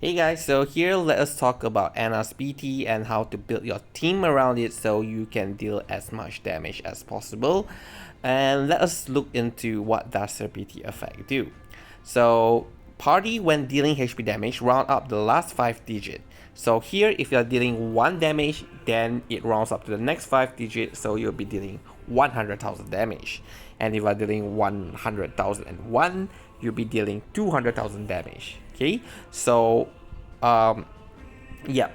Hey guys, so here let us talk about Enna's BT and how to build your team around it so you can deal as much damage as possible. And let us look into what does her BT effect do. So party when dealing HP damage, round up the last 5 digits. So here if you're dealing 1 damage, then it rounds up to the next 5 digits, so you'll be dealing 100,000 damage. And if you're dealing 100,001, you'll be dealing 200,000 damage. Okay, so yeah,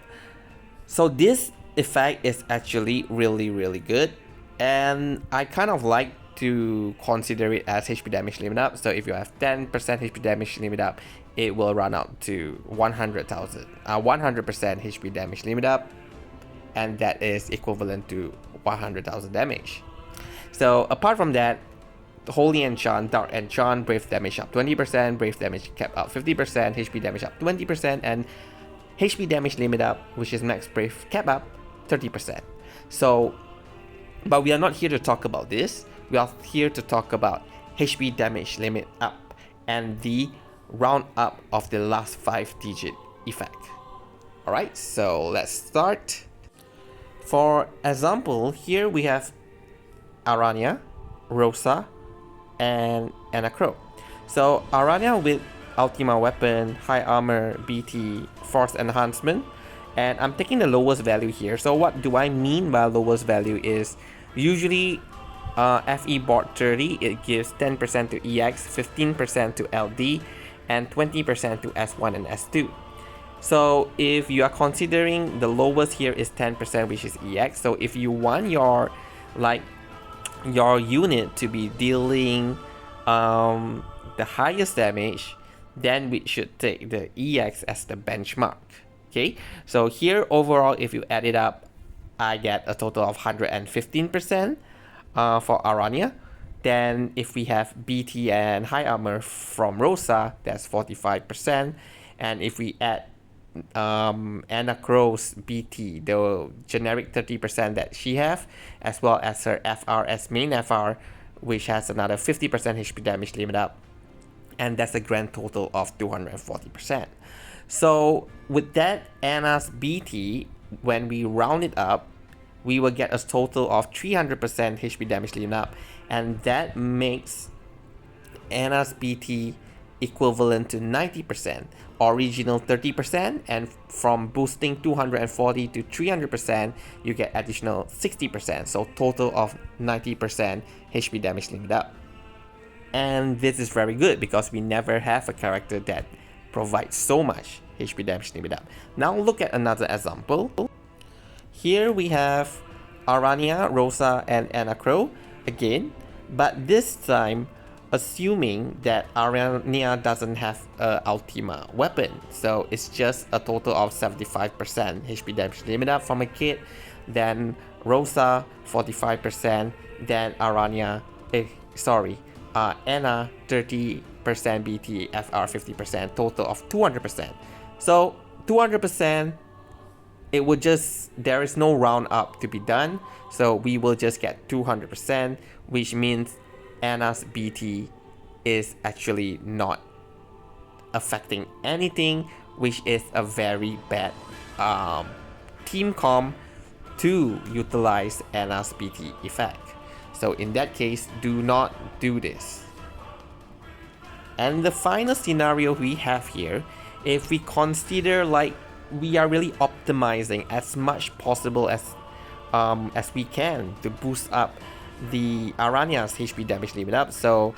so this effect is actually really good, and I kind of like to consider it as HP damage limit up. So if you have 10% HP damage limit up, it will run out to 100,000 100% HP damage limit up, and that is equivalent to 100,000 damage. So apart from that, Holy Enchant, Dark Enchant, Brave damage up 20%, Brave damage cap up 50%, HP damage up 20%, and HP damage limit up, which is max Brave cap up 30%. So, but we are not here to talk about this. We are here to talk about HP damage limit up and the round up of the last 5 digit effect. Alright, so let's start. For example, here we have Aranya, Rosa, and Enna. So Aranya with Ultima Weapon, High Armor, BT, Force Enhancement, and I'm taking the lowest value here. So what do I mean by lowest value is usually FE board 30, it gives 10% to EX, 15% to LD, and 20% to S1 and S2. So if you are considering the lowest here is 10%, which is EX, so if you want your unit to be dealing the highest damage, then we should take the EX as the benchmark. Okay, so here overall if you add it up, I get a total of 115% for Aranya. Then if we have BT and High Armor from Rosa, that's 45%. And if we add Enna's BT, the generic 30% that she have, as well as her FR as main FR, which has another 50% HP damage limit up, and that's a grand total of 240%. So with that, Enna's BT, when we round it up, we will get a total of 300% HP damage limit up, and that makes Enna's BT equivalent to 90%, original 30%, and from boosting 240 to 300%, you get additional 60%, so total of 90% HP damage limit up. And this is very good because we never have a character that provides so much HP damage limit up. Now look at another example. Here we have Aranya, Rosa, and Enna again, but this time assuming that Aranya doesn't have a Ultima weapon, so it's just a total of 75% HP damage limit up from a kit, then Rosa 45%, then Aranya, Enna 30%, BT, FR 50%, total of 200%. So 200%, it would just, there is no round up to be done, so we will just get 200%, which means Enna's BT is actually not affecting anything, which is a very bad team comp to utilize Enna's BT effect. So in that case, do not do this. And the final scenario we have here, if we consider like we are really optimizing as much possible as we can to boost up the Aranya's HP damage limit up. So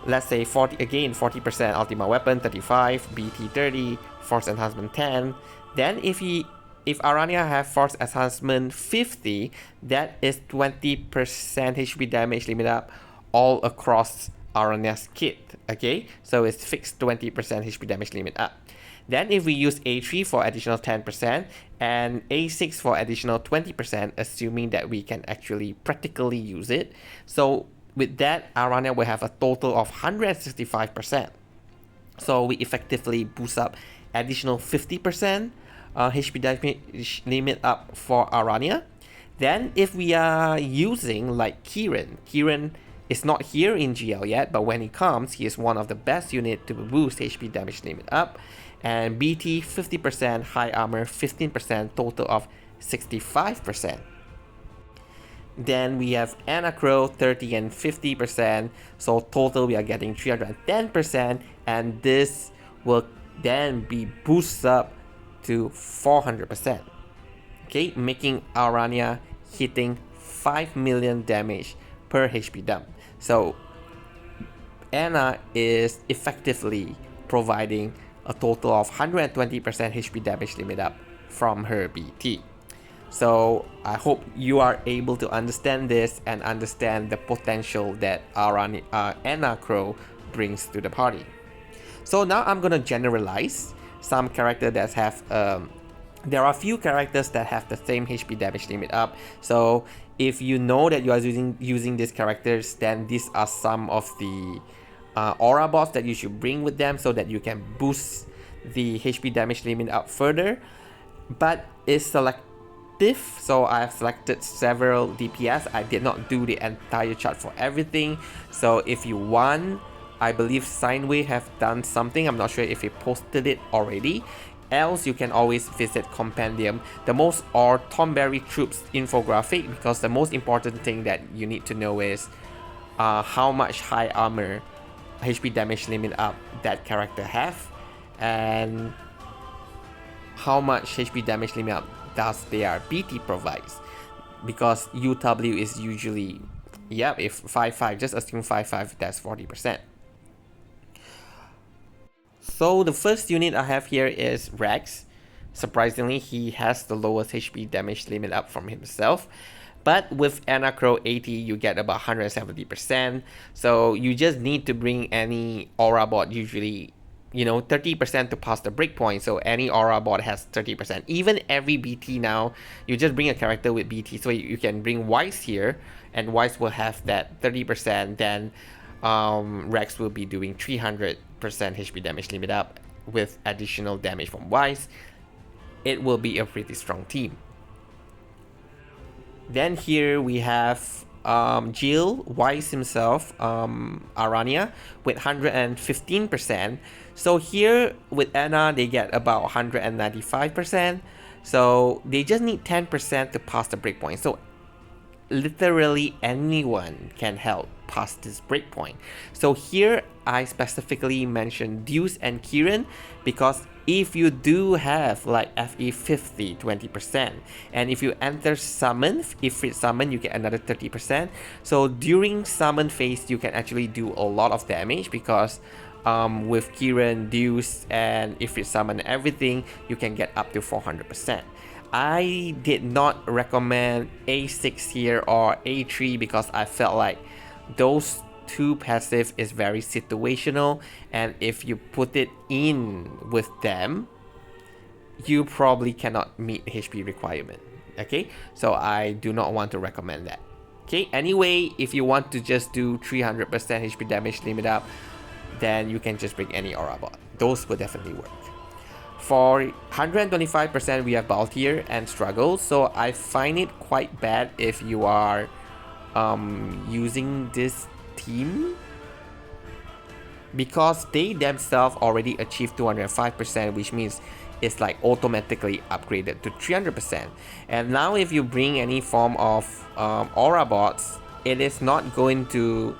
let's say 40% Ultima Weapon 35, BT 30, Force Enhancement 10. Then if Aranya have Force Enhancement 50, that is 20% HP damage limit up all across Aranya's kit. Okay, so it's fixed 20% HP damage limit up. Then if we use A3 for additional 10% and A6 for additional 20%, assuming that we can actually practically use it. So with that, Aranya will have a total of 165%. So we effectively boost up additional 50% HP damage limit up for Aranya. Then if we are using like Kiran is not here in GL yet, but when he comes, he is one of the best units to boost HP damage limit up. and BT 50%, high armor 15%, total of 65%. Then we have Enna Crow 30 and 50%, so total we are getting 310%, and this will then be boosted up to 400%. Okay, making Arania hitting 5 million damage per HP dump. So Enna is effectively providing a total of 120% HP damage limit up from her BT. So I hope you are able to understand this and understand the potential that Enna Crow brings to the party. So now I'm gonna generalize some characters that have there are a few characters that have the same HP damage limit up. So if you know that you are using these characters, then these are some of the aura bots that you should bring with them so that you can boost the HP damage limit up further. But it's selective, so I have selected several DPS. I did not do the entire chart for everything. So if you want, I believe Sineway have done something. I'm not sure if he posted it already. Else you can always visit Compendium, the most or Tomberry Troops infographic, because the most important thing that you need to know is how much high armor HP damage limit up that character have, and how much HP damage limit up does their BT provides, because UW is usually, if 5-5, just assume 5-5, that's 40%. So the first unit I have here is Rex. Surprisingly, he has the lowest HP damage limit up from himself. But with Enna Crow 80, you get about 170%. So you just need to bring any aura bot, usually 30% to pass the breakpoint. So any aura bot has 30%. Even every BT now, you just bring a character with BT. So you can bring Wise here, and Wise will have that 30%. Then Rex will be doing 300% HP damage limit up with additional damage from Wise. It will be a pretty strong team. Then here we have Jill, Wise himself, Arania with 115%. So here with Enna, they get about 195%. So they just need 10% to pass the breakpoint. So literally anyone can help pass this breakpoint. So here I specifically mentioned Deuce and Kieran, because if you do have like FE 50, 20%, and if you enter summon, Ifrit summon, you get another 30%. So during summon phase, you can actually do a lot of damage, because with Kieran, Deuce, and Ifrit summon, everything, you can get up to 400%. I did not recommend A6 here or A3 because I felt like those two passive is very situational, and if you put it in with them, you probably cannot meet HP requirement. Okay, so I do not want to recommend that. Okay, anyway, if you want to just do 300% HP damage limit up, then you can just bring any aura bot. Those will definitely work. For 125%, we have Baltier and Struggle. So I find it quite bad if you are using this team, because they themselves already achieved 205%, which means it's like automatically upgraded to 300%. And now if you bring any form of aura bots, it is not going to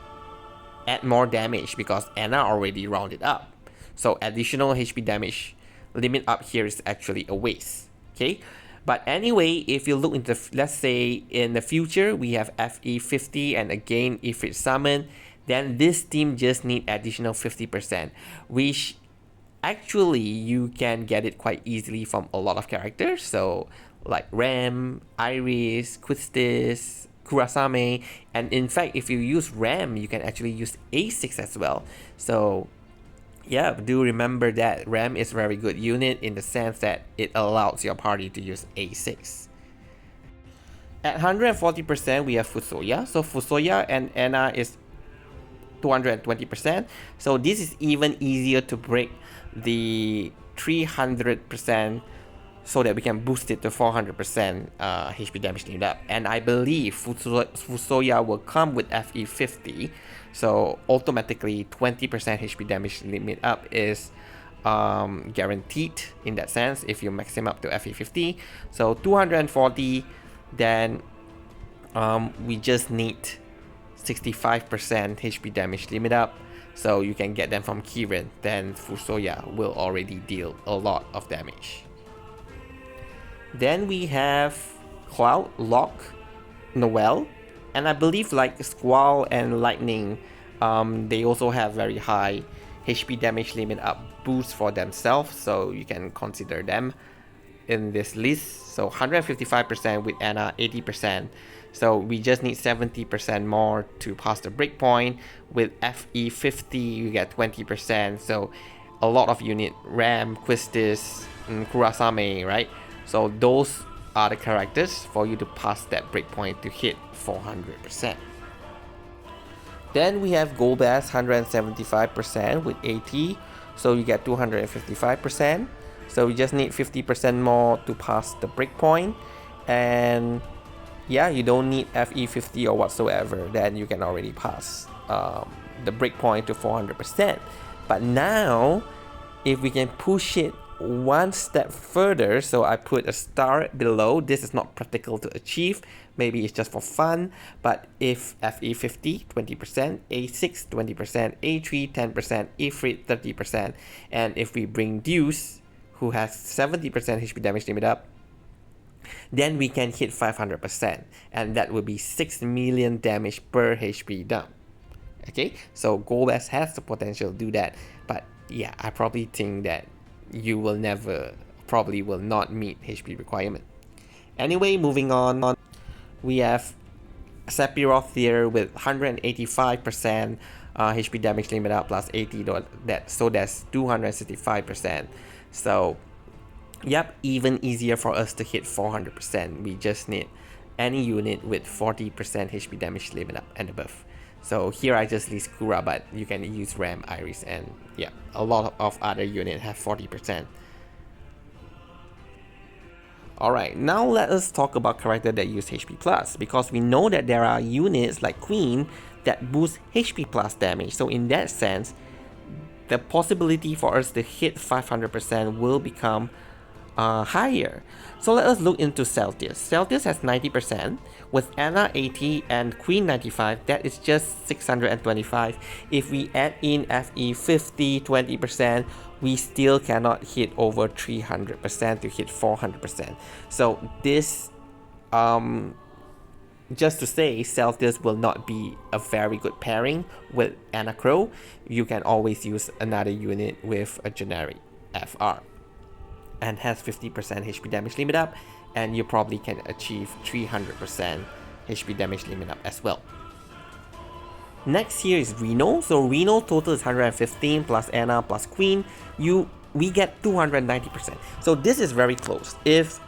add more damage because Enna already rounded up. So additional HP damage limit up here is actually a waste. Okay, but anyway, if you look into, let's say in the future we have FE 50 and again Ifrit summon, then this team just need additional 50%, which actually you can get it quite easily from a lot of characters. So like Ram, Iris, Quistis, Kurasame, and in fact if you use Ram, you can actually use A6 as well. So yeah, do remember that Ram is a very good unit in the sense that it allows your party to use A6. At 140%, we have Fusoya. So Fusoya and Enna is 220%. So this is even easier to break the 300% so that we can boost it to 400% HP damage limit up. And I believe Fusoya will come with FE 50. So automatically 20% HP damage limit up is guaranteed in that sense if you max him up to FE 50. So 240, then we just need 65% HP damage limit up, so you can get them from Kirin. Then Fusoya will already deal a lot of damage. Then we have Cloud, Lock, Noel, and I believe like Squall and Lightning, they also have very high HP damage limit up boost for themselves, so you can consider them in this list. So 155% with Enna, 80%. So we just need 70% more to pass the breakpoint. With FE 50, you get 20%. So a lot of unit, Ram, Quistis, Kurasame, right? So those are the characters for you to pass that breakpoint to hit 400%. Then we have Golbez, 175% with 80, so you get 255%. So you just need 50% more to pass the breakpoint, and yeah, you don't need FE 50 or whatsoever. Then you can already pass the breakpoint to 400%. But now, if we can push it one step further, so I put a star below. This is not practical to achieve, maybe it's just for fun, but if FE 50 20%, A6 20%, A3 10%, Ifrit 30%, and if we bring Deuce, who has 70% HP damage limit up, then we can hit 500%, and that would be 6 million damage per HP dump. Okay, so Golbez has the potential to do that, but yeah, I probably think that you will probably will not meet HP requirement. Anyway, moving on, we have Sephiroth here with 185% HP damage limit up plus 80, so that's 265%. So yep, even easier for us to hit 400%. We just need any unit with 40% HP damage limit up and above. So here I just list Kura, but you can use Ram, Iris, and yeah, a lot of other units have 40%. Alright, now let us talk about characters that use HP plus, because we know that there are units like Queen that boost HP plus damage. So in that sense, the possibility for us to hit 500% will become higher. So let us look into Celtius. Celtius has 90%, with Enna 80 and Queen 95, that is just 625. If we add in FE 50, 20%, we still cannot hit over 300% to hit 400%. So this, just to say, Celtius will not be a very good pairing with Enna Crow. You can always use another unit with a generic FR. And has 50% HP damage limit up, and you probably can achieve 300% HP damage limit up as well. Next here is Reno. So Reno total is 115 plus Enna plus Queen. We get 290%. So this is very close. If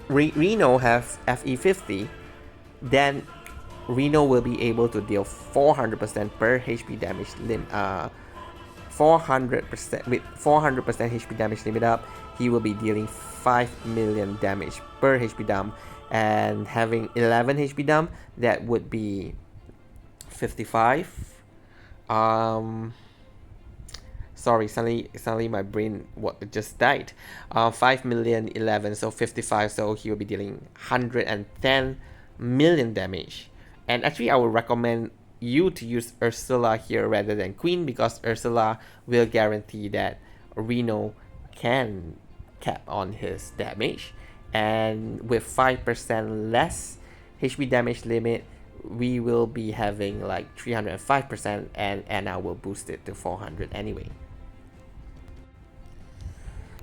Reno has FE 50, then Reno will be able to deal 400% per HP damage limit. 400% with 400% HP damage limit up, he will be dealing 5 million damage per HP dump, and having 11 HP dump, that would be 55. Sorry, suddenly my brain just died. 5 million 11, so 55, so he will be dealing 110 million damage. And actually I would recommend you to use Ursula here rather than Queen, because Ursula will guarantee that Reno can cap on his damage, and with 5% less HP damage limit, we will be having like 305%, and Enna will boost it to 400 anyway.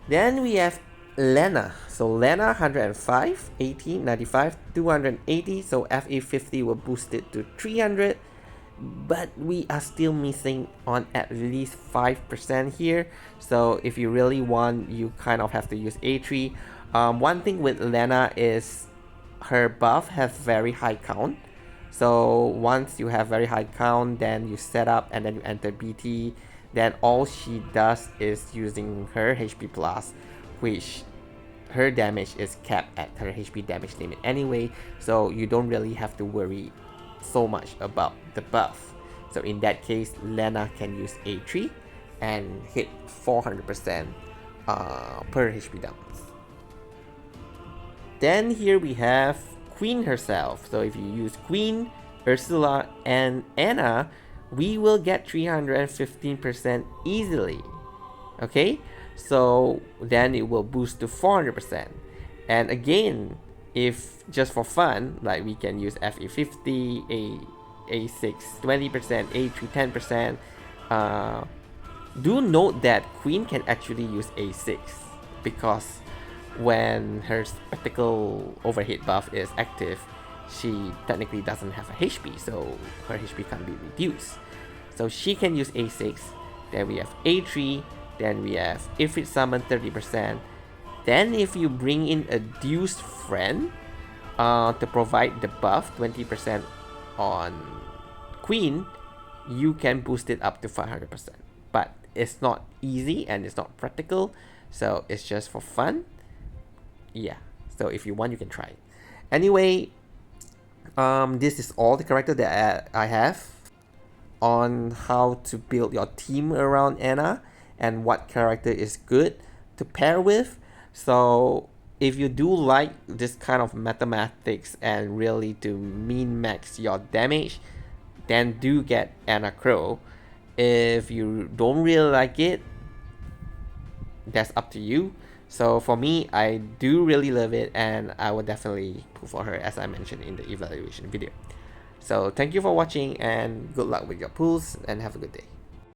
Then we have Lena. So Lena 105, 80, 95, 280, so FE 50 will boost it to 300. But we are still missing on at least 5% here. So if you really want, you kind of have to use A3. One thing with Lena is her buff has very high count. So once you have very high count, then you set up and then you enter BT. Then all she does is using her HP plus, which her damage is capped at her HP damage limit anyway. So you don't really have to worry so much about the buff. So in that case, Lena can use A3, and hit 400% per HP dumps. Then here we have Queen herself. So if you use Queen, Ursula, and Enna, we will get 315% easily. Okay, so then it will boost to 400%. And again, if just for fun, like we can use FE50, A6 20%, A3 10%. Do note that Queen can actually use A6 because when her spectacle overheat buff is active, she technically doesn't have a HP, so her HP can be reduced. So she can use A6, then we have A3, then we have Ifrit Summon 30%. Then if you bring in a Deuced Friend to provide the buff 20% on Queen, you can boost it up to 500%. But it's not easy and it's not practical, so it's just for fun. Yeah, so if you want, you can try it. Anyway, this is all the character that I have on how to build your team around Enna and what character is good to pair with. So if you do like this kind of mathematics and really to min max your damage, then do get Enna Crow. If you don't really like it, that's up to you. So for me, I do really love it and I will definitely pull for her, as I mentioned in the evaluation video. So thank you for watching and good luck with your pulls and have a good day.